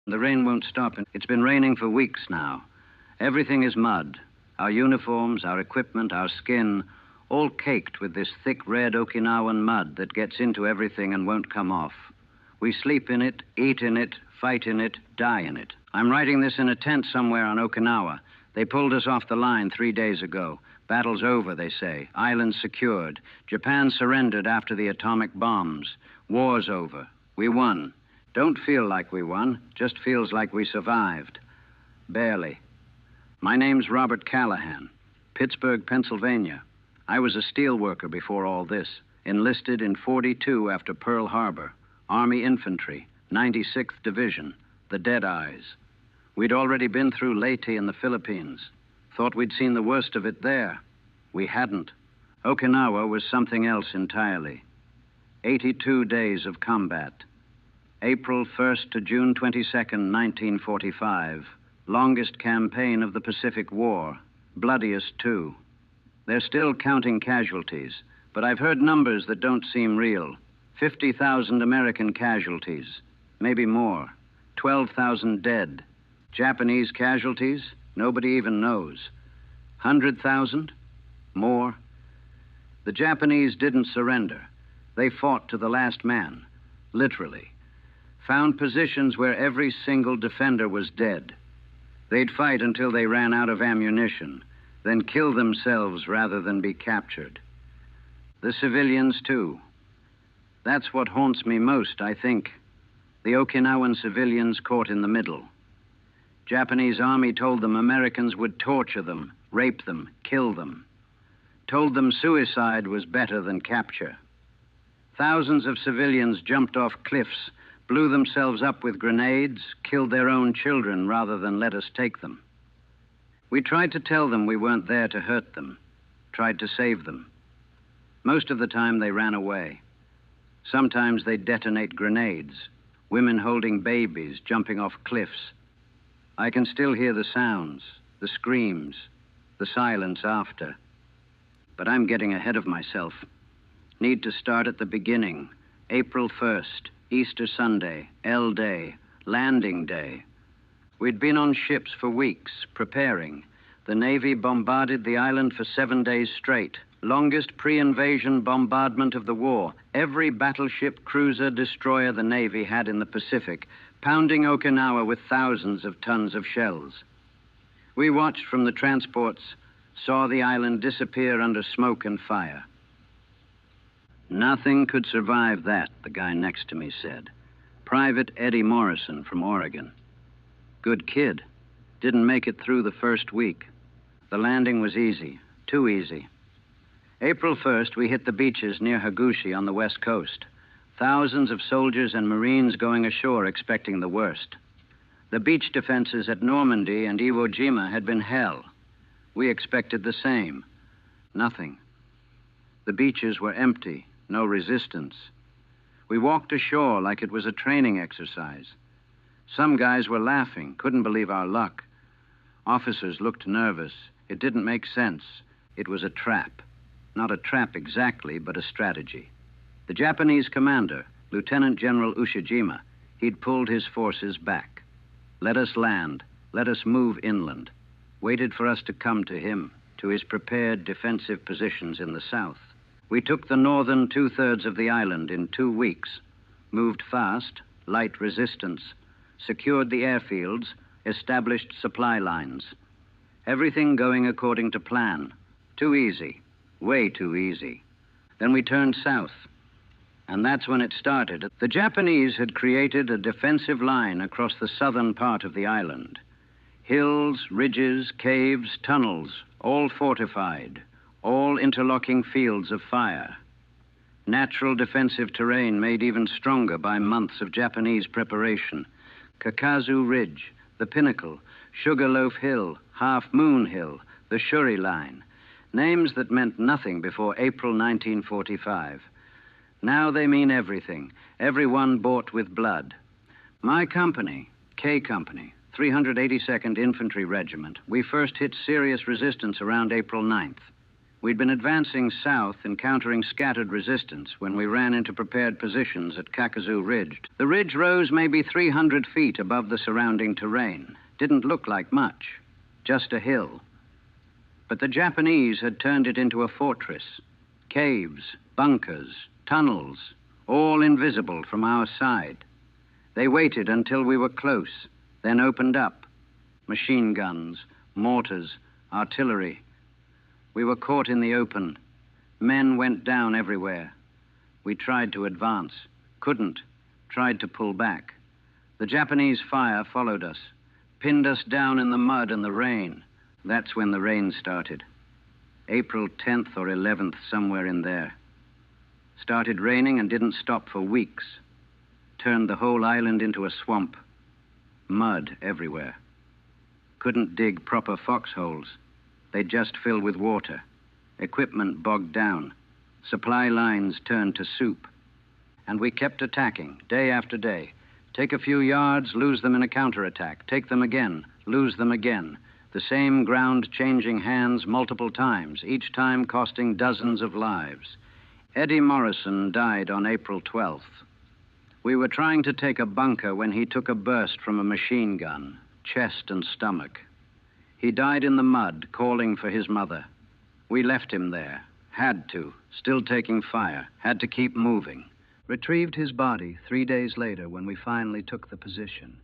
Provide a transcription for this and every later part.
The rain won't stop, and it's been raining for weeks now. Everything is mud. Our uniforms, our equipment, our skin, all caked with this thick red Okinawan mud that gets into everything and won't come off. We sleep in it, eat in it, fight in it, die in it. I'm writing this in a tent somewhere on Okinawa. They pulled us off the line 3 days ago. Battle's over, they say. Island secured. Japan surrendered after the atomic bombs. War's over. We won. Don't feel like we won. Just feels like we survived. Barely. My name's Robert Callahan. Pittsburgh, Pennsylvania. I was a steel worker before all this. Enlisted in 42 after Pearl Harbor. Army Infantry, 96th Division, the Deadeyes. We'd already been through Leyte in the Philippines. Thought we'd seen the worst of it there. We hadn't. Okinawa was something else entirely. 82 days of combat. April 1st to June 22nd, 1945. Longest campaign of the Pacific War. Bloodiest, too. They're still counting casualties, but I've heard numbers that don't seem real. 50,000 American casualties, maybe more. 12,000 dead. Japanese casualties? Nobody even knows. 100,000? More? The Japanese didn't surrender. They fought to the last man, literally. Found positions where every single defender was dead. They'd fight until they ran out of ammunition, then kill themselves rather than be captured. The civilians, too. That's what haunts me most, I think. The Okinawan civilians caught in the middle. Japanese army told them Americans would torture them, rape them, kill them. Told them suicide was better than capture. Thousands of civilians jumped off cliffs, blew themselves up with grenades, killed their own children rather than let us take them. We tried to tell them we weren't there to hurt them, tried to save them. Most of the time they ran away. Sometimes they'd detonate grenades, women holding babies, jumping off cliffs. I can still hear the sounds, the screams, the silence after. But I'm getting ahead of myself. Need to start at the beginning. April 1st, Easter Sunday, L-Day, Landing Day. We'd been on ships for weeks, preparing. The Navy bombarded the island for 7 days straight. Longest pre-invasion bombardment of the war. Every battleship, cruiser, destroyer the Navy had in the Pacific, pounding Okinawa with thousands of tons of shells. We watched from the transports, saw the island disappear under smoke and fire. Nothing could survive that, the guy next to me said. Private Eddie Morrison from Oregon. Good kid. Didn't make it through the first week. The landing was easy, too easy. April 1st, we hit the beaches near Hagushi on the west coast. Thousands of soldiers and Marines going ashore expecting the worst. The beach defenses at Normandy and Iwo Jima had been hell. We expected the same. Nothing. The beaches were empty, no resistance. We walked ashore like it was a training exercise. Some guys were laughing, couldn't believe our luck. Officers looked nervous. It didn't make sense. It was a trap. Not a trap exactly, but a strategy. The Japanese commander, Lieutenant General Ushijima, he'd pulled his forces back. Let us land. Let us move inland. Waited for us to come to him, to his prepared defensive positions in the south. We took the northern 2/3 of the island in 2 weeks, moved fast, light resistance, secured the airfields, established supply lines. Everything going according to plan. Too easy, way too easy. Then we turned south, and that's when it started. The Japanese had created a defensive line across the southern part of the island. Hills, ridges, caves, tunnels, all fortified, all interlocking fields of fire. Natural defensive terrain made even stronger by months of Japanese preparation. Kakazu Ridge, the Pinnacle, Sugarloaf Hill, Half Moon Hill, the Shuri Line. Names that meant nothing before April 1945. Now they mean everything, everyone bought with blood. My company, K Company, 382nd Infantry Regiment, we first hit serious resistance around April 9th. We'd been advancing south, encountering scattered resistance when we ran into prepared positions at Kakuzu Ridge. The ridge rose maybe 300 feet above the surrounding terrain. Didn't look like much, just a hill. But the Japanese had turned it into a fortress. Caves, bunkers, tunnels, all invisible from our side. They waited until we were close, then opened up. Machine guns, mortars, artillery. We were caught in the open. Men went down everywhere. We tried to advance, couldn't, tried to pull back. The Japanese fire followed us, pinned us down in the mud and the rain. That's when the rain started. April 10th or 11th, somewhere in there. Started raining and didn't stop for weeks. Turned the whole island into a swamp. Mud everywhere. Couldn't dig proper foxholes. They'd just fill with water. Equipment bogged down. Supply lines turned to soup. And we kept attacking, day after day. Take a few yards, lose them in a counterattack. Take them again, lose them again. The same ground changing hands multiple times, each time costing dozens of lives. Eddie Morrison died on April 12th. We were trying to take a bunker when he took a burst from a machine gun, chest and stomach. He died in the mud, calling for his mother. We left him there. Had to. Still taking fire. Had to keep moving. Retrieved his body 3 days later when we finally took the position.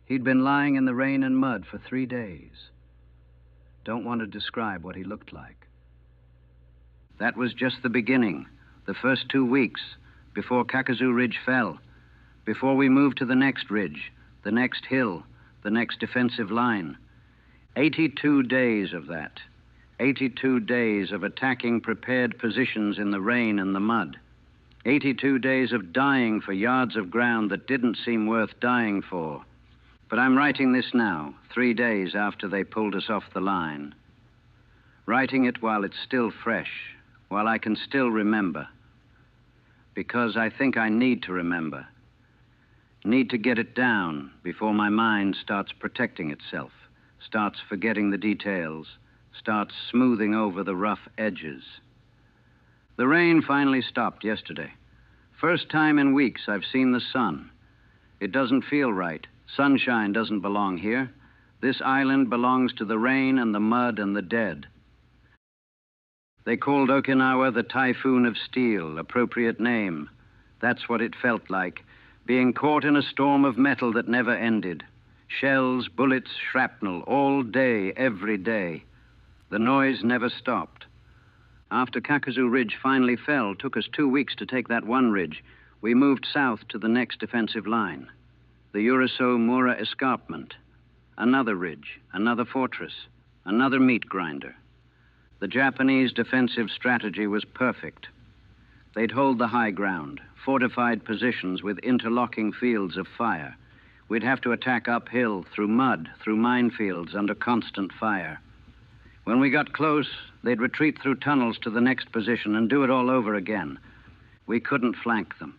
He'd been lying in the rain and mud for 3 days. Don't want to describe what he looked like. That was just the beginning, the first 2 weeks, before Kakuzu Ridge fell, before we moved to the next ridge, the next hill, the next defensive line. 82 days of that. 82 days of attacking prepared positions in the rain and the mud. 82 days of dying for yards of ground that didn't seem worth dying for. But I'm writing this now, 3 days after they pulled us off the line. Writing it while it's still fresh, while I can still remember. Because I think I need to remember. Need to get it down before my mind starts protecting itself, starts forgetting the details, starts smoothing over the rough edges. The rain finally stopped yesterday. First time in weeks I've seen the sun. It doesn't feel right. Sunshine doesn't belong here. This island belongs to the rain and the mud and the dead. They called Okinawa the Typhoon of Steel, appropriate name. That's what it felt like, being caught in a storm of metal that never ended. Shells, bullets, shrapnel, all day, every day. The noise never stopped. After Kakuzu Ridge finally fell, took us 2 weeks to take that one ridge, we moved south to the next defensive line. The Uriso-Mura Escarpment. Another ridge, another fortress, another meat grinder. The Japanese defensive strategy was perfect. They'd hold the high ground, fortified positions with interlocking fields of fire. We'd have to attack uphill, through mud, through minefields, under constant fire. When we got close, they'd retreat through tunnels to the next position and do it all over again. We couldn't flank them.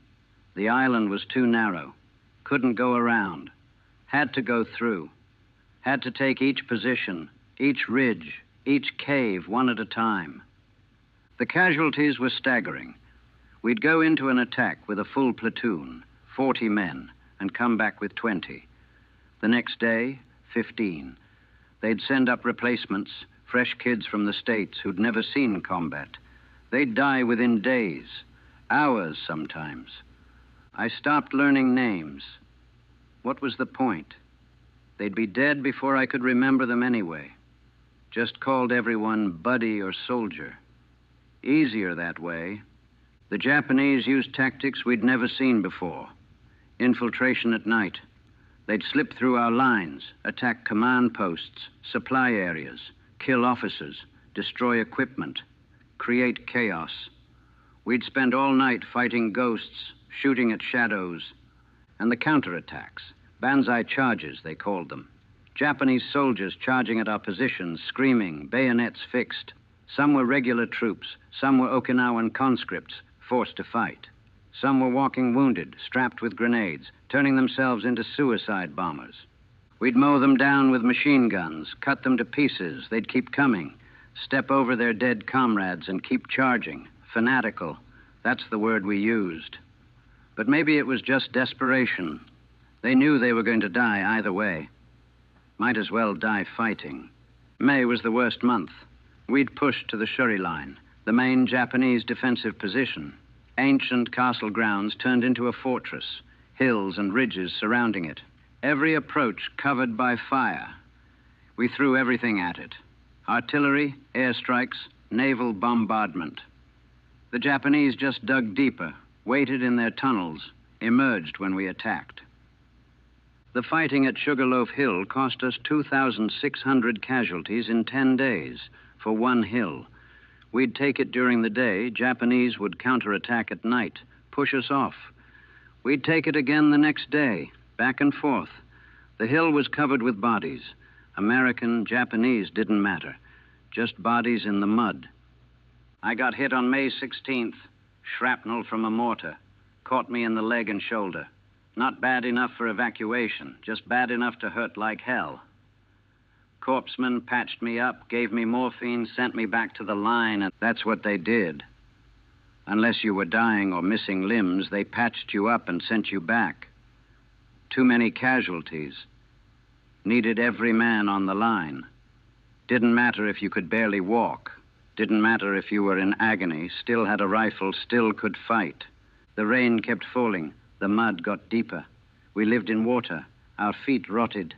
The island was too narrow. Couldn't go around. Had to go through. Had to take each position, each ridge, each cave one at a time. The casualties were staggering. We'd go into an attack with a full platoon, 40 men, and come back with 20. The next day, 15. They'd send up replacements, fresh kids from the States who'd never seen combat. They'd die within days, hours sometimes. I stopped learning names. What was the point? They'd be dead before I could remember them anyway. Just called everyone buddy or soldier. Easier that way. The Japanese used tactics we'd never seen before. Infiltration at night. They'd slip through our lines, attack command posts, supply areas, kill officers, destroy equipment, create chaos. We'd spend all night fighting ghosts, shooting at shadows, and the counterattacks, banzai charges, they called them. Japanese soldiers charging at our positions, screaming, bayonets fixed. Some were regular troops, some were Okinawan conscripts, forced to fight. Some were walking wounded, strapped with grenades, turning themselves into suicide bombers. We'd mow them down with machine guns, cut them to pieces. They'd keep coming. step over their dead comrades and keep charging. Fanatical. That's the word we used. But maybe it was just desperation. They knew they were going to die either way. Might as well die fighting. May was the worst month. We'd pushed to the Shuri line, the main Japanese defensive position. Ancient castle grounds turned into a fortress, hills and ridges surrounding it. Every approach covered by fire. We threw everything at it. Artillery, airstrikes, naval bombardment. The Japanese just dug deeper, waited in their tunnels, emerged when we attacked. The fighting at Sugarloaf Hill cost us 2,600 casualties in 10 days for one hill. We'd take it during the day, Japanese would counterattack at night, push us off. We'd take it again the next day, back and forth. The hill was covered with bodies. American, Japanese didn't matter, just bodies in the mud. I got hit on May 16th, shrapnel from a mortar, caught me in the leg and shoulder. Not bad enough for evacuation, just bad enough to hurt like hell. Corpsmen patched me up, gave me morphine, sent me back to the line, and that's what they did. Unless you were dying or missing limbs, they patched you up and sent you back. Too many casualties. Needed every man on the line. Didn't matter if you could barely walk. Didn't matter if you were in agony, still had a rifle, still could fight. The rain kept falling. The mud got deeper. We lived in water. Our feet rotted.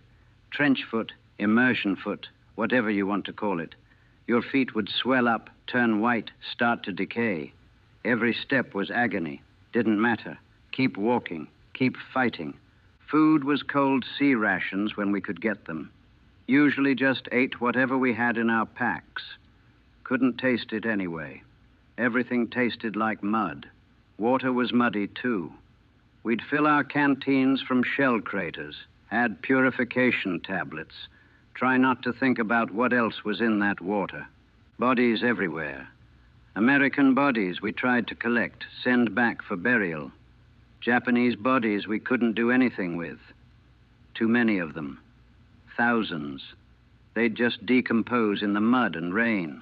Trench foot, immersion foot, whatever you want to call it. Your feet would swell up, turn white, start to decay. Every step was agony. Didn't matter. Keep walking. Keep fighting. Food was cold sea rations when we could get them. Usually just ate whatever we had in our packs. Couldn't taste it anyway. Everything tasted like mud. Water was muddy, too. We'd fill our canteens from shell craters, add purification tablets, try not to think about what else was in that water. Bodies everywhere. American bodies we tried to collect, send back for burial. Japanese bodies we couldn't do anything with. Too many of them. Thousands. They'd just decompose in the mud and rain.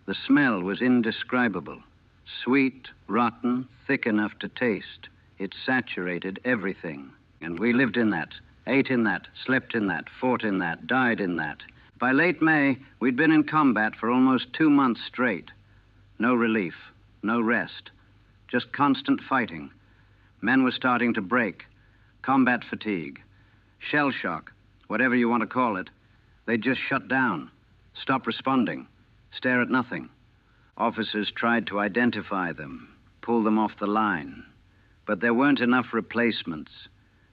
The smell was indescribable. Sweet, rotten, thick enough to taste. It saturated everything. And we lived in that, ate in that, slept in that, fought in that, died in that. By late May, we'd been in combat for almost 2 months straight. No relief, no rest, just constant fighting. Men were starting to break. Combat fatigue, shell shock, whatever you want to call it. They'd just shut down, stop responding, stare at nothing. Officers tried to identify them, pull them off the line. But there weren't enough replacements.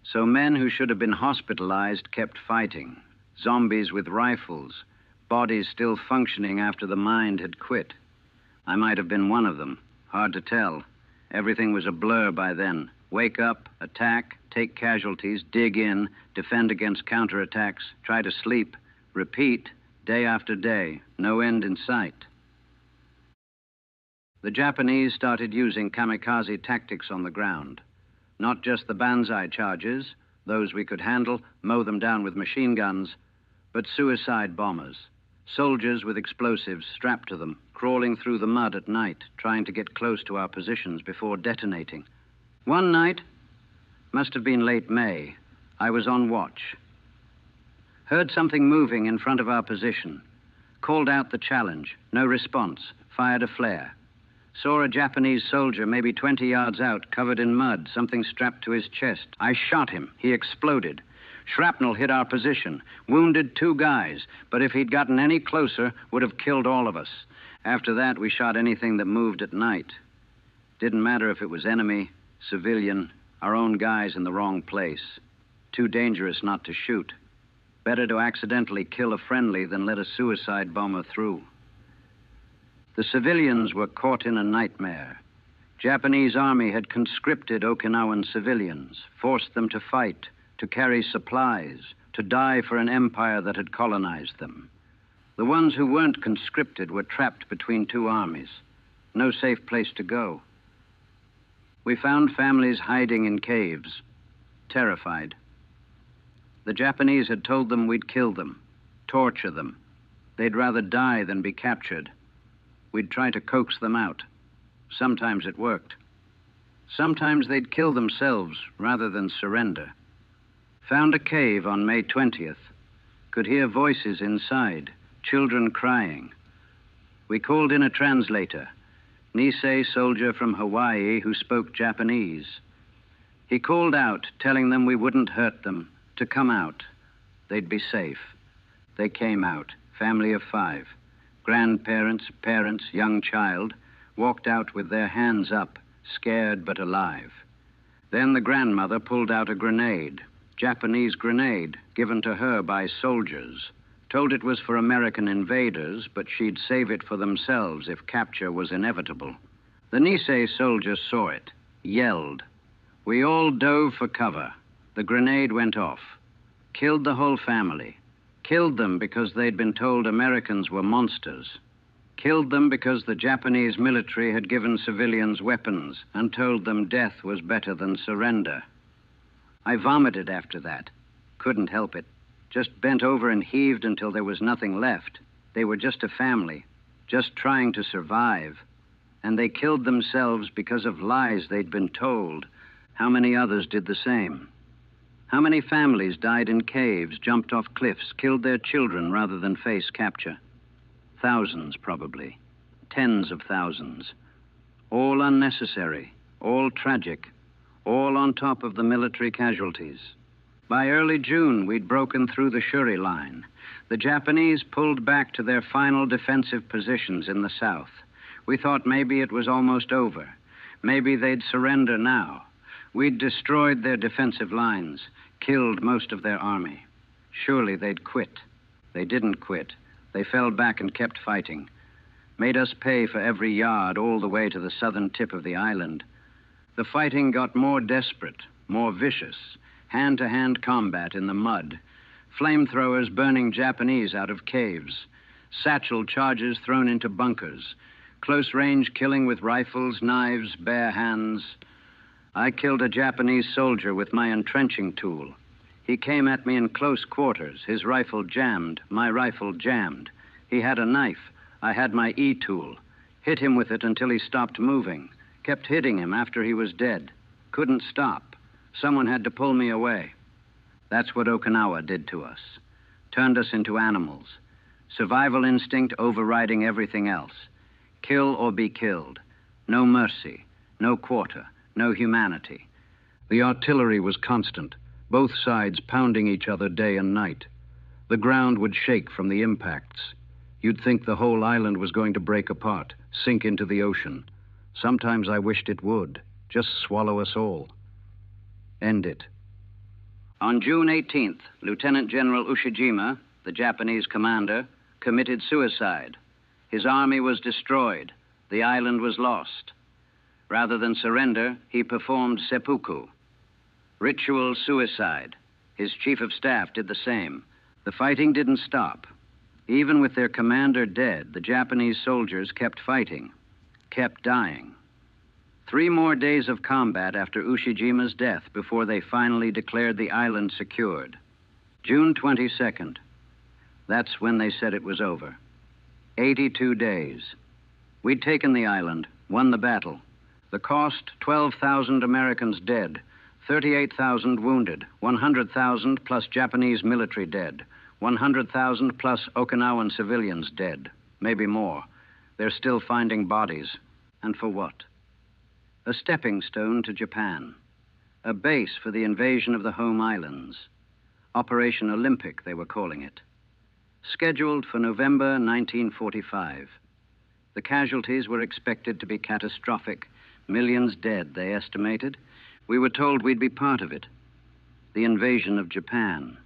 So men who should have been hospitalized kept fighting. Zombies with rifles, bodies still functioning after the mind had quit. I might have been one of them. Hard to tell. Everything was a blur by then. Wake up, attack, take casualties, dig in, defend against counterattacks, try to sleep, repeat, day after day, no end in sight. The Japanese started using kamikaze tactics on the ground. Not just the banzai charges, those we could handle, mow them down with machine guns, but suicide bombers. Soldiers with explosives strapped to them, crawling through the mud at night, trying to get close to our positions before detonating. One night, must have been late May, I was on watch. Heard something moving in front of our position. Called out the challenge, no response, fired a flare. Saw a Japanese soldier maybe 20 yards out, covered in mud, something strapped to his chest. I shot him. He exploded. Shrapnel hit our position, wounded 2 guys, but if he'd gotten any closer, would have killed all of us. After that, we shot anything that moved at night. Didn't matter if it was enemy, civilian, our own guys in the wrong place. Too dangerous not to shoot. Better to accidentally kill a friendly than let a suicide bomber through. The civilians were caught in a nightmare. Japanese army had conscripted Okinawan civilians, forced them to fight, to carry supplies, to die for an empire that had colonized them. The ones who weren't conscripted were trapped between 2 armies. No safe place to go. We found families hiding in caves, terrified. The Japanese had told them we'd kill them, torture them, They'd rather die than be captured. We'd try to coax them out. Sometimes it worked. Sometimes they'd kill themselves rather than surrender. Found a cave on May 20th. Could hear voices inside, children crying. We called in a translator, Nisei soldier from Hawaii who spoke Japanese. He called out, telling them we wouldn't hurt them, to come out. They'd be safe. They came out, family of 5. Grandparents, parents, young child, walked out with their hands up, scared but alive. Then the grandmother pulled out a grenade, Japanese grenade, given to her by soldiers. Told it was for American invaders, but she'd save it for themselves if capture was inevitable. The Nisei soldier saw it, yelled. We all dove for cover. The grenade went off. Killed the whole family. Killed them because they'd been told Americans were monsters. Killed them because the Japanese military had given civilians weapons and told them death was better than surrender. I vomited after that. Couldn't help it. Just bent over and heaved until there was nothing left. They were just a family, just trying to survive. And they killed themselves because of lies they'd been told. How many others did the same? How many families died in caves, jumped off cliffs, killed their children rather than face capture? Thousands, probably. Tens of thousands. All unnecessary, all tragic, all on top of the military casualties. By early June, we'd broken through the Shuri line. The Japanese pulled back to their final defensive positions in the south. We thought maybe it was almost over. Maybe they'd surrender now. We'd destroyed their defensive lines, killed most of their army. Surely they'd quit. They didn't quit. They fell back and kept fighting. Made us pay for every yard all the way to the southern tip of the island. The fighting got more desperate, more vicious. Hand-to-hand combat in the mud. Flamethrowers burning Japanese out of caves. Satchel charges thrown into bunkers. Close-range killing with rifles, knives, bare hands. I killed a Japanese soldier with my entrenching tool. He came at me in close quarters, his rifle jammed, my rifle jammed. He had a knife. I had my E-tool. Hit him with it until he stopped moving. Kept hitting him after he was dead. Couldn't stop. Someone had to pull me away. That's what Okinawa did to us. Turned us into animals. Survival instinct overriding everything else. Kill or be killed. No mercy, no quarter, no humanity. The artillery was constant, both sides pounding each other day and night. The ground would shake from the impacts. You'd think the whole island was going to break apart, sink into the ocean. Sometimes I wished it would, just swallow us all. End it. On June 18th, Lieutenant General Ushijima, the Japanese commander, committed suicide. His army was destroyed. The island was lost. Rather than surrender, he performed seppuku, ritual suicide. His chief of staff did the same. The fighting didn't stop. Even with their commander dead, the Japanese soldiers kept fighting, kept dying. 3 more days of combat after Ushijima's death before they finally declared the island secured. June 22nd. That's when they said it was over. 82 days. We'd taken the island, won the battle. The cost, 12,000 Americans dead, 38,000 wounded, 100,000 plus Japanese military dead, 100,000 plus Okinawan civilians dead, maybe more. They're still finding bodies. And for what? A stepping stone to Japan. A base for the invasion of the home islands. Operation Olympic, they were calling it. Scheduled for November 1945. The casualties were expected to be catastrophic. Millions dead, they estimated. We were told we'd be part of it. The invasion of Japan.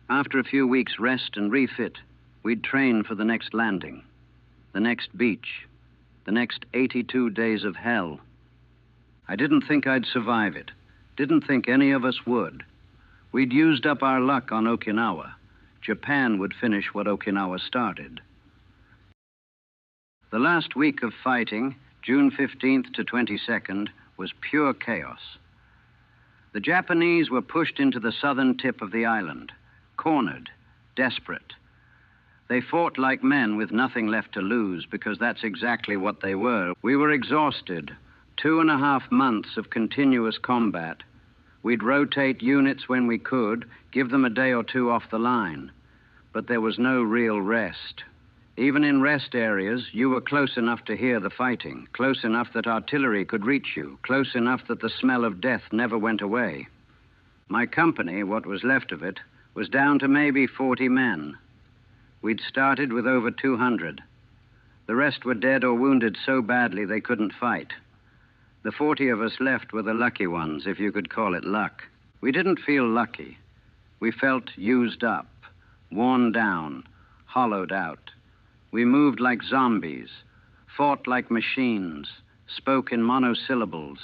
After a few weeks' rest and refit, we'd train for the next landing, the next beach, the next 82 days of hell. I didn't think I'd survive it. Didn't think any of us would. We'd used up our luck on Okinawa. Japan would finish what Okinawa started. The last week of fighting, June 15th to 22nd, was pure chaos. The Japanese were pushed into the southern tip of the island, cornered, desperate. They fought like men with nothing left to lose, because that's exactly what they were. We were exhausted. 2.5 months of continuous combat. We'd rotate units when we could, give them a day or two off the line. But there was no real rest. Even in rest areas, you were close enough to hear the fighting, close enough that artillery could reach you, close enough that the smell of death never went away. My company, what was left of it, was down to maybe 40 men. We'd started with over 200. The rest were dead or wounded so badly they couldn't fight. The 40 of us left were the lucky ones, if you could call it luck. We didn't feel lucky. We felt used up, worn down, hollowed out. We moved like zombies, fought like machines, spoke in monosyllables.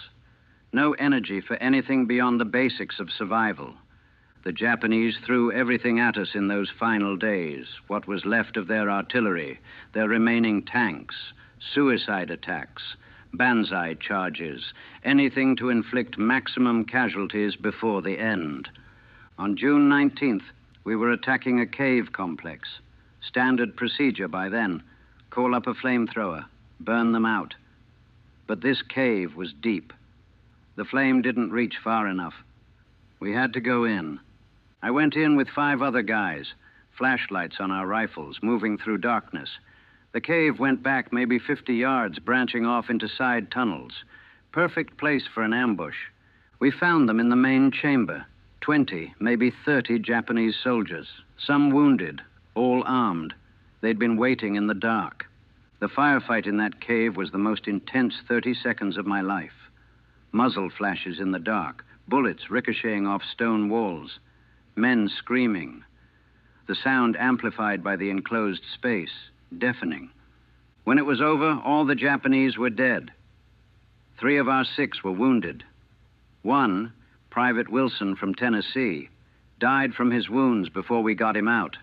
No energy for anything beyond the basics of survival. The Japanese threw everything at us in those final days, what was left of their artillery, their remaining tanks, suicide attacks, banzai charges, anything to inflict maximum casualties before the end. On June 19th, we were attacking a cave complex. Standard procedure by then. Call up a flamethrower, burn them out. But this cave was deep. The flame didn't reach far enough. We had to go in. I went in with 5 other guys, flashlights on our rifles, moving through darkness. The cave went back maybe 50 yards, branching off into side tunnels. Perfect place for an ambush. We found them in the main chamber. 20, maybe 30 Japanese soldiers, some wounded, all armed. They'd been waiting in the dark. The firefight in that cave was the most intense 30 seconds of my life. Muzzle flashes in the dark, bullets ricocheting off stone walls, men screaming. The sound amplified by the enclosed space, deafening. When it was over, all the Japanese were dead. 3 of our 6 were wounded. 1, Private Wilson from Tennessee, died from his wounds before we got him out.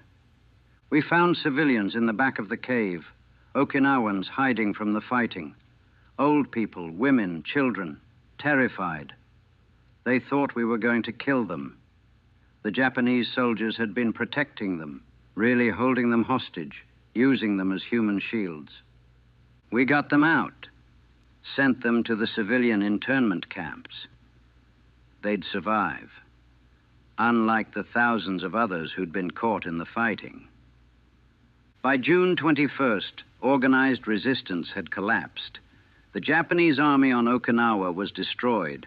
We found civilians in the back of the cave, Okinawans hiding from the fighting. Old people, women, children, terrified. They thought we were going to kill them. The Japanese soldiers had been protecting them, really holding them hostage, using them as human shields. We got them out, sent them to the civilian internment camps. They'd survive, unlike the thousands of others who'd been caught in the fighting. By June 21st, organized resistance had collapsed. The Japanese army on Okinawa was destroyed,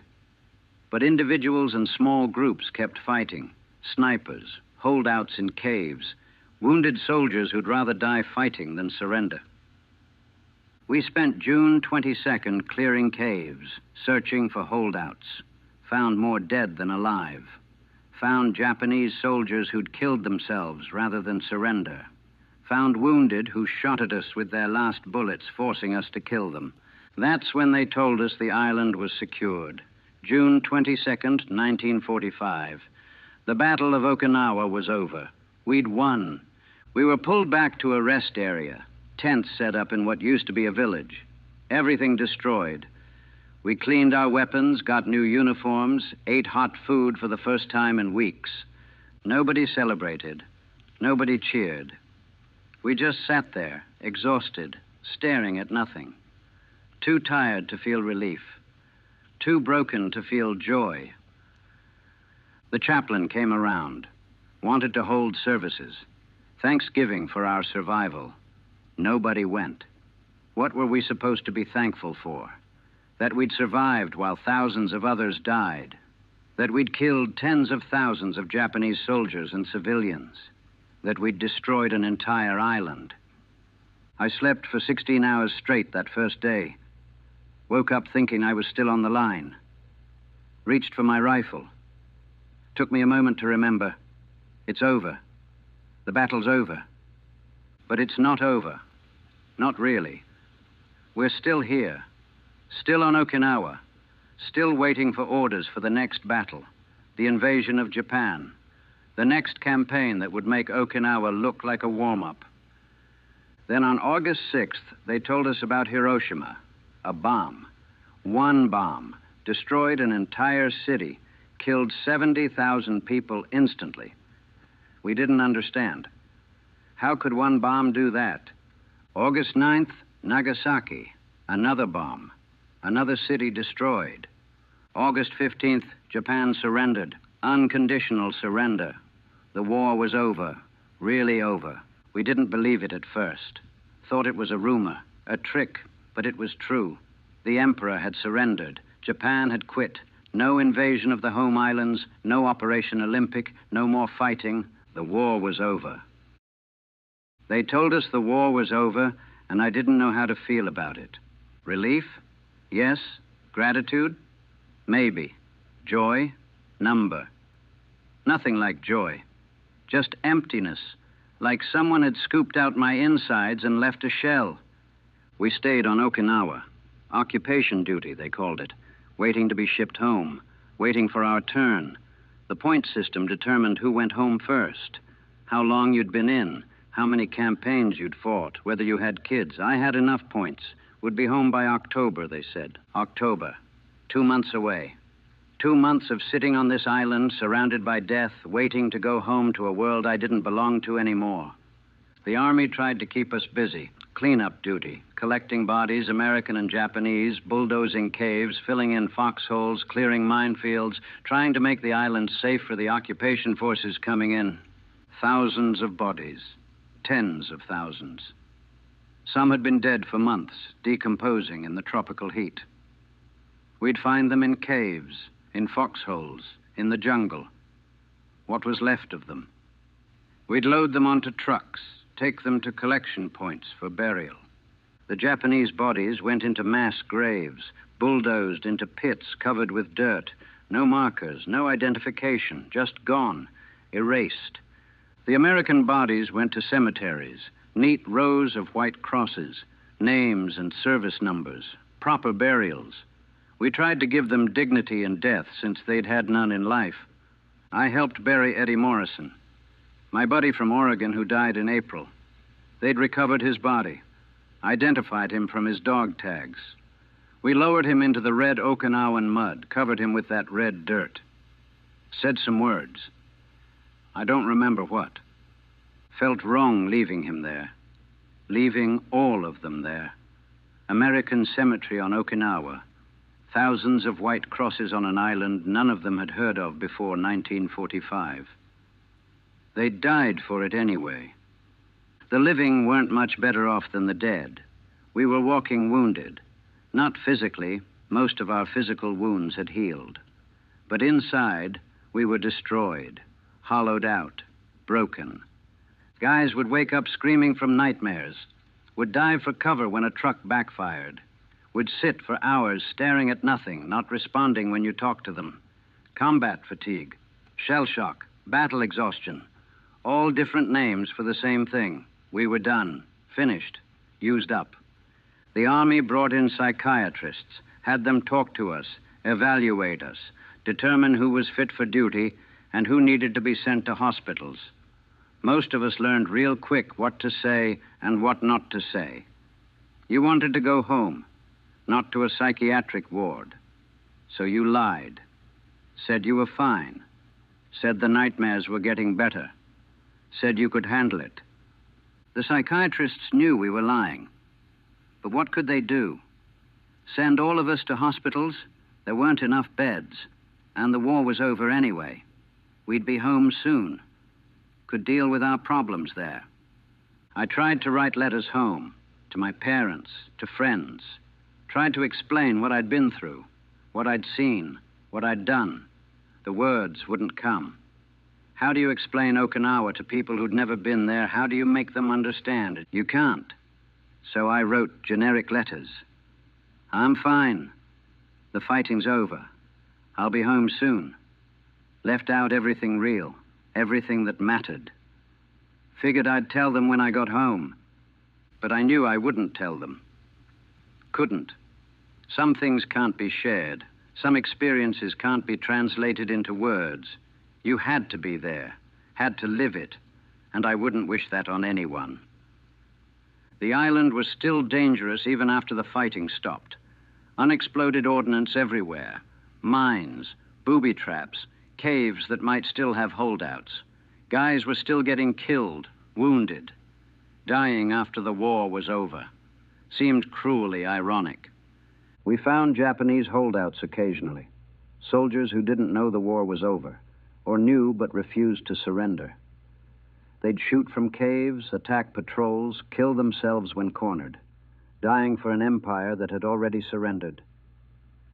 but individuals and small groups kept fighting. Snipers, holdouts in caves, wounded soldiers who'd rather die fighting than surrender. We spent June 22nd clearing caves, searching for holdouts. Found more dead than alive. Found Japanese soldiers who'd killed themselves rather than surrender. Found wounded who shot at us with their last bullets, forcing us to kill them. That's when they told us the island was secured. June 22nd, 1945. The Battle of Okinawa was over. We'd won. We were pulled back to a rest area, tents set up in what used to be a village. Everything destroyed. We cleaned our weapons, got new uniforms, ate hot food for the first time in weeks. Nobody celebrated. Nobody cheered. We just sat there, exhausted, staring at nothing. Too tired to feel relief. Too broken to feel joy. The chaplain came around, wanted to hold services. Thanksgiving for our survival. Nobody went. What were we supposed to be thankful for? That we'd survived while thousands of others died. That we'd killed tens of thousands of Japanese soldiers and civilians. That we'd destroyed an entire island. I slept for 16 hours straight that first day. Woke up thinking I was still on the line. Reached for my rifle. Took me a moment to remember. It's over. The battle's over. But it's not over. Not really. We're still here. Still on Okinawa. Still waiting for orders for the next battle. The invasion of Japan. The next campaign that would make Okinawa look like a warm-up. Then on August 6th, they told us about Hiroshima. A bomb. One bomb. Destroyed an entire city. Killed 70,000 people instantly. We didn't understand. How could one bomb do that? August 9th, Nagasaki. Another bomb. Another city destroyed. August 15th, Japan surrendered. Unconditional surrender. The war was over. Really over. We didn't believe it at first. Thought it was a rumor, a trick, but it was true. The emperor had surrendered. Japan had quit. No invasion of the home islands, no Operation Olympic, no more fighting. The war was over. They told us the war was over, and I didn't know how to feel about it. Relief? Yes. Gratitude? Maybe. Joy? Number. Nothing like joy. Just emptiness, like someone had scooped out my insides and left a shell. We stayed on Okinawa. Occupation duty, they called it. Waiting to be shipped home. Waiting for our turn. The point system determined who went home first. How long you'd been in. How many campaigns you'd fought. Whether you had kids. I had enough points. Would be home by October, they said. October. 2 months away. 2 months of sitting on this island, surrounded by death, waiting to go home to a world I didn't belong to anymore. The Army tried to keep us busy. Cleanup duty, collecting bodies, American and Japanese, bulldozing caves, filling in foxholes, clearing minefields, trying to make the island safe for the occupation forces coming in. Thousands of bodies. Tens of thousands. Some had been dead for months, decomposing in the tropical heat. We'd find them in caves, in foxholes, in the jungle. What was left of them? We'd load them onto trucks, take them to collection points for burial. The Japanese bodies went into mass graves, bulldozed into pits covered with dirt. No markers, no identification, just gone, erased. The American bodies went to cemeteries, neat rows of white crosses, names and service numbers, proper burials. We tried to give them dignity in death since they'd had none in life. I helped bury Eddie Morrison, my buddy from Oregon who died in April. They'd recovered his body, identified him from his dog tags. We lowered him into the red Okinawan mud, covered him with that red dirt. Said some words. I don't remember what. Felt wrong leaving him there. Leaving all of them there. American cemetery on Okinawa. Thousands of white crosses on an island none of them had heard of before 1945. They died for it anyway. The living weren't much better off than the dead. We were walking wounded. Not physically, most of our physical wounds had healed. But inside, we were destroyed, hollowed out, broken. Guys would wake up screaming from nightmares, would dive for cover when a truck backfired, would sit for hours staring at nothing, not responding when you talked to them. Combat fatigue, shell shock, battle exhaustion, all different names for the same thing. We were done, finished, used up. The Army brought in psychiatrists, had them talk to us, evaluate us, determine who was fit for duty and who needed to be sent to hospitals. Most of us learned real quick what to say and what not to say. You wanted to go home, not to a psychiatric ward. So you lied, said you were fine, said the nightmares were getting better, said you could handle it. The psychiatrists knew we were lying. But what could they do? Send all of us to hospitals? There weren't enough beds, and the war was over anyway. We'd be home soon. Could deal with our problems there. I tried to write letters home, to my parents, to friends. Tried to explain what I'd been through, what I'd seen, what I'd done. The words wouldn't come. How do you explain Okinawa to people who'd never been there? How do you make them understand it? You can't. So I wrote generic letters. I'm fine. The fighting's over. I'll be home soon. Left out everything real, everything that mattered. Figured I'd tell them when I got home. But I knew I wouldn't tell them. Couldn't. Some things can't be shared. Some experiences can't be translated into words. You had to be there, had to live it, and I wouldn't wish that on anyone. The island was still dangerous even after the fighting stopped. Unexploded ordnance everywhere, mines, booby traps, caves that might still have holdouts. Guys were still getting killed, wounded. dying after the war was over. Seemed cruelly ironic. We found Japanese holdouts occasionally, soldiers who didn't know the war was over, or knew but refused to surrender. They'd shoot from caves, attack patrols, kill themselves when cornered, dying for an empire that had already surrendered.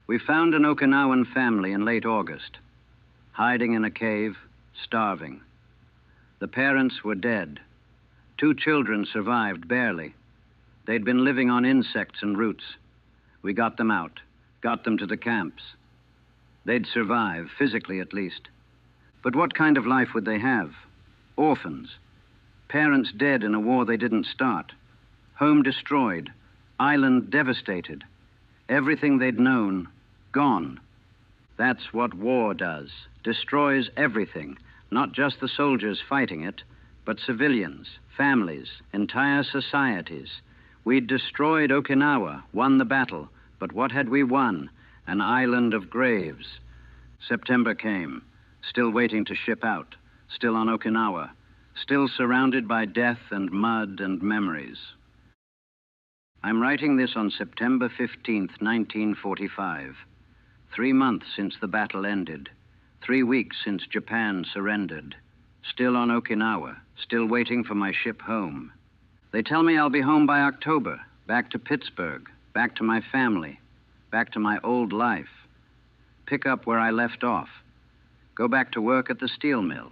We found an Okinawan family in late August, hiding in a cave, starving. The parents were dead. 2 children survived barely. They'd been living on insects and roots. We got them out, got them to the camps. They'd survive, physically at least. But what kind of life would they have? Orphans. Parents dead in a war they didn't start. Home destroyed. Island devastated. Everything they'd known, gone. That's what war does. Destroys everything. Not just the soldiers fighting it, but civilians, families, entire societies. We'd destroyed Okinawa, won the battle, but what had we won? An island of graves. September came, still waiting to ship out, still on Okinawa, still surrounded by death and mud and memories. I'm writing this on September 15th, 1945. 3 months since the battle ended. 3 weeks since Japan surrendered. Still on Okinawa, still waiting for my ship home. They tell me I'll be home by October, back to Pittsburgh, back to my family, back to my old life. Pick up where I left off. Go back to work at the steel mill.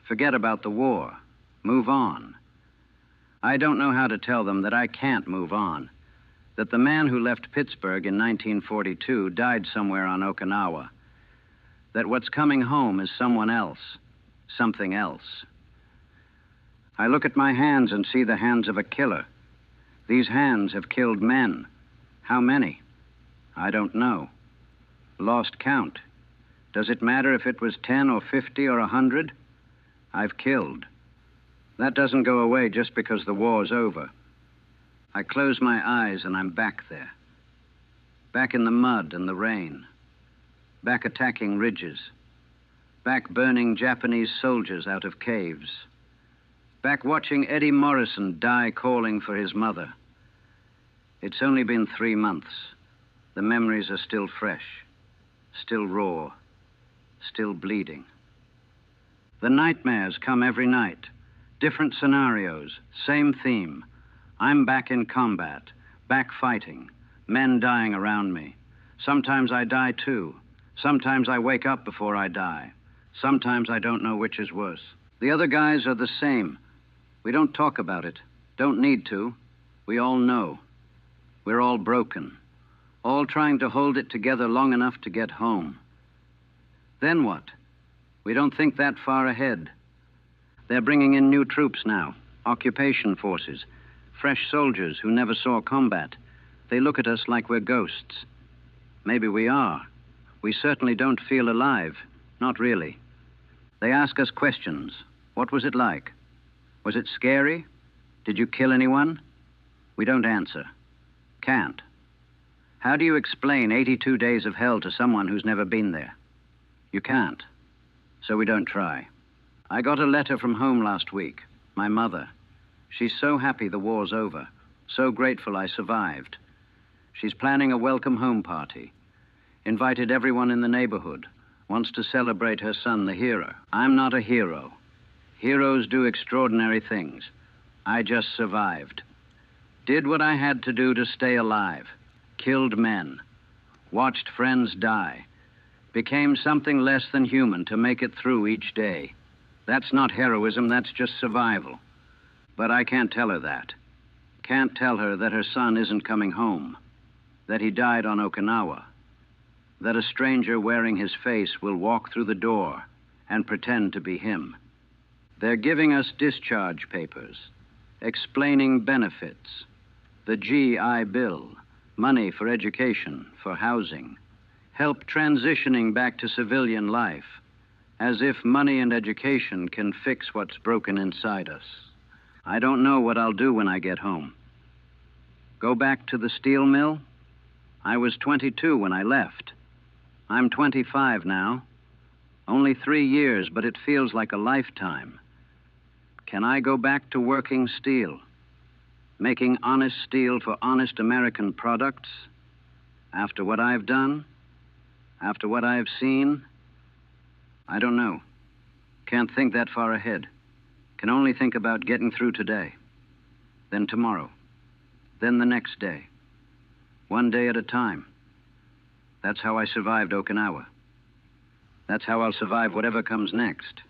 Forget about the war. Move on. I don't know how to tell them that I can't move on. That the man who left Pittsburgh in 1942 died somewhere on Okinawa. That what's coming home is someone else. Something else. I look at my hands and see the hands of a killer. These hands have killed men. How many? I don't know. Lost count. Does it matter if it was 10 or 50 or 100? I've killed. That doesn't go away just because the war's over. I close my eyes and I'm back there. Back in the mud and the rain. Back attacking ridges. Back burning Japanese soldiers out of caves. Back watching Eddie Morrison die calling for his mother. It's only been 3 months. The memories are still fresh, still raw, still bleeding. The nightmares come every night. Different scenarios, same theme. I'm back in combat, back fighting, men dying around me. Sometimes I die too. Sometimes I wake up before I die. Sometimes I don't know which is worse. The other guys are the same. We don't talk about it. Don't need to. We all know. We're all broken. All trying to hold it together long enough to get home. Then what? We don't think that far ahead. They're bringing in new troops now. Occupation forces. Fresh soldiers who never saw combat. They look at us like we're ghosts. Maybe we are. We certainly don't feel alive. Not really. They ask us questions. What was it like? Was it scary? Did you kill anyone? We don't answer. Can't. How do you explain 82 days of hell to someone who's never been there? You can't. So we don't try. I got a letter from home last week. My mother. She's so happy the war's over. So grateful I survived. She's planning a welcome home party. Invited everyone in the neighborhood. Wants to celebrate her son, the hero. I'm not a hero. Heroes do extraordinary things. I just survived. Did what I had to do to stay alive. Killed men. Watched friends die. Became something less than human to make it through each day. That's not heroism, that's just survival. But I can't tell her that. Can't tell her that her son isn't coming home. That he died on Okinawa. That a stranger wearing his face will walk through the door and pretend to be him. They're giving us discharge papers, explaining benefits, the GI Bill, money for education, for housing, help transitioning back to civilian life, as if money and education can fix what's broken inside us. I don't know what I'll do when I get home. Go back to the steel mill? I was 22 when I left. I'm 25 now. Only 3 years, but it feels like a lifetime. Can I go back to working steel? making honest steel for honest American products, after what I've done, after what I've seen, I don't know. Can't think that far ahead. Can only think about getting through today, then tomorrow, then the next day, one day at a time. That's how I survived Okinawa. That's how I'll survive whatever comes next.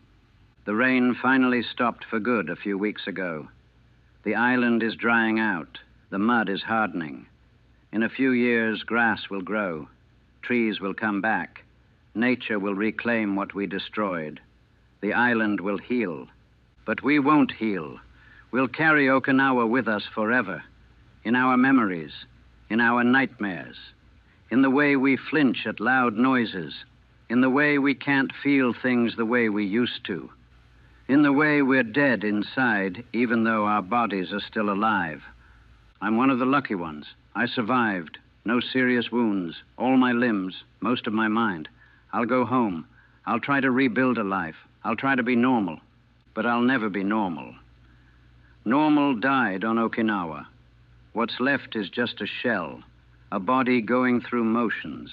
The rain finally stopped for good a few weeks ago. The island is drying out. The mud is hardening. In a few years, grass will grow. Trees will come back. Nature will reclaim what we destroyed. The island will heal. But we won't heal. We'll carry Okinawa with us forever, in our memories, in our nightmares, in the way we flinch at loud noises, in the way we can't feel things the way we used to, in the way we're dead inside, even though our bodies are still alive. I'm one of the lucky ones. I survived. No serious wounds. All my limbs. Most of my mind. I'll go home. I'll try to rebuild a life. I'll try to be normal. But I'll never be normal. Normal died on Okinawa. What's left is just a shell. A body going through motions.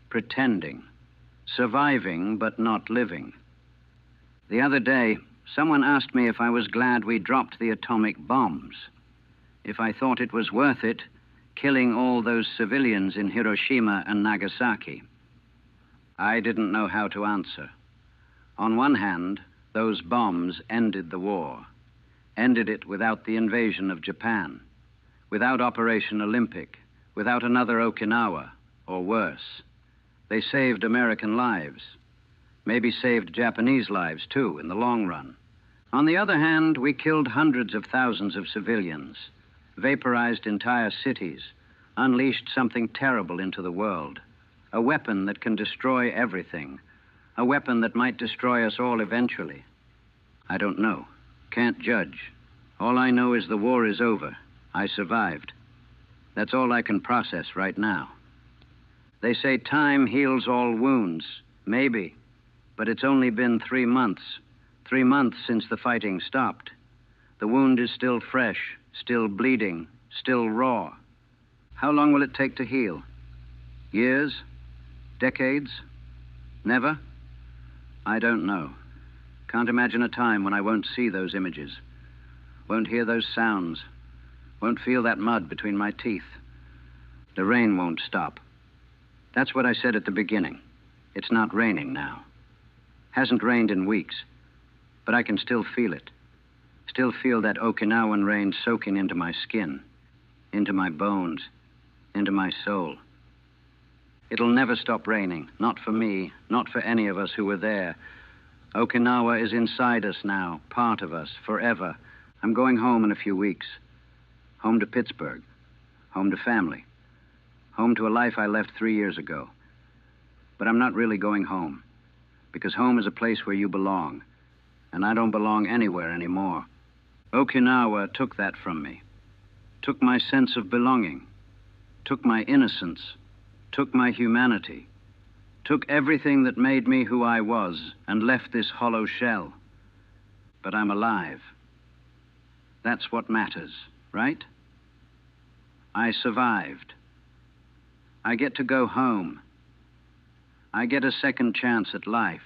Pretending. Surviving, but not living. The other day, someone asked me if I was glad we dropped the atomic bombs. If I thought it was worth it, killing all those civilians in Hiroshima and Nagasaki. I didn't know how to answer. On one hand, those bombs ended the war. Ended it without the invasion of Japan. Without Operation Olympic. Without another Okinawa, or worse. They saved American lives. Maybe saved Japanese lives, too, in the long run. On the other hand, we killed hundreds of thousands of civilians, vaporized entire cities, unleashed something terrible into the world. A weapon that can destroy everything. A weapon that might destroy us all eventually. I don't know. Can't judge. All I know is the war is over. I survived. That's all I can process right now. They say time heals all wounds. Maybe. But it's only been 3 months. 3 months since the fighting stopped. The wound is still fresh, still bleeding, still raw. How long will it take to heal? Years? Decades? Never? I don't know. Can't imagine a time when I won't see those images. Won't hear those sounds. Won't feel that mud between my teeth. The rain won't stop. That's what I said at the beginning. It's not raining now. Hasn't rained in weeks. But I can still feel it. Still feel that Okinawan rain soaking into my skin, into my bones, into my soul. It'll never stop raining. Not for me, not for any of us who were there. Okinawa is inside us now, part of us, forever. I'm going home in a few weeks. Home to Pittsburgh. Home to family. Home to a life I left 3 years ago. But I'm not really going home. Because home is a place where you belong. And I don't belong anywhere anymore. Okinawa took that from me. Took my sense of belonging. Took my innocence. Took my humanity. Took everything that made me who I was and left this hollow shell. But I'm alive. That's what matters, right? I survived. I get to go home. I get a second chance at life.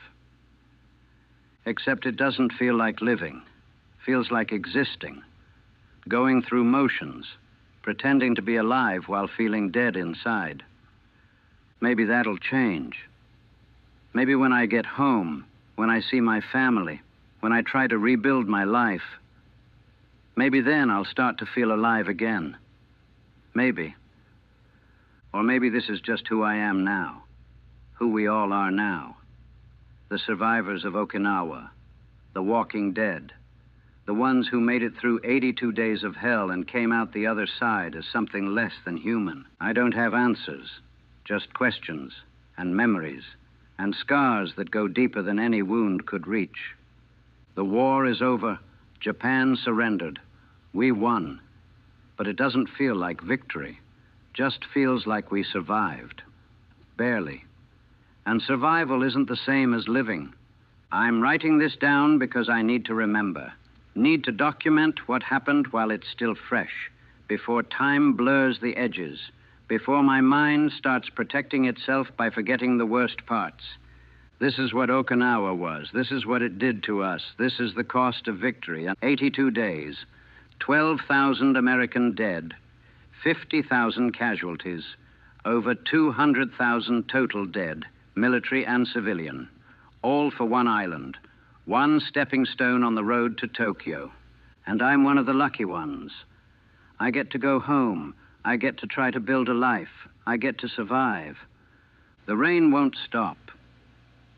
Except it doesn't feel like living. Feels like existing. Going through motions. Pretending to be alive while feeling dead inside. Maybe that'll change. Maybe when I get home, when I see my family, when I try to rebuild my life, maybe then I'll start to feel alive again. Maybe. Or maybe this is just who I am now. Who we all are now. The survivors of Okinawa. The walking dead. The ones who made it through 82 days of hell and came out the other side as something less than human. I don't have answers. Just questions and memories and scars that go deeper than any wound could reach. The war is over. Japan surrendered. We won. But it doesn't feel like victory. Just feels like we survived. Barely. And survival isn't the same as living. I'm writing this down because I need to remember. Need to document what happened while it's still fresh. before time blurs the edges, before my mind starts protecting itself by forgetting the worst parts. This is what Okinawa was. This is what it did to us. This is the cost of victory. 82 days, 12,000 American dead, 50,000 casualties, over 200,000 total dead, military and civilian, all for one island, one stepping stone on the road to Tokyo. And I'm one of the lucky ones. I get to go home. I get to try to build a life. I get to survive. The rain won't stop.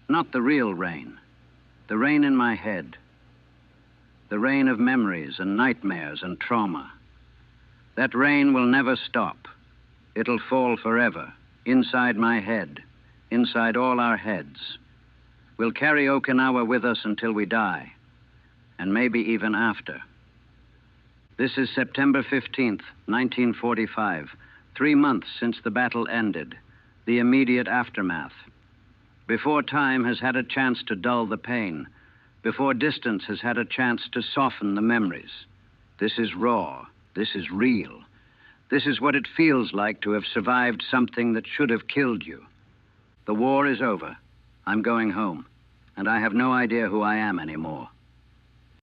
Not the real rain. The rain in my head. The rain of memories and nightmares and trauma. That rain will never stop. It'll fall forever, inside my head, inside all our heads. We'll carry Okinawa with us until we die, and maybe even after. This is September 15th, 1945, 3 months since the battle ended, the immediate aftermath. Before time has had a chance to dull the pain, before distance has had a chance to soften the memories. This is raw. This is real. This is what it feels like to have survived something that should have killed you. The war is over. I'm going home, and I have no idea who I am anymore.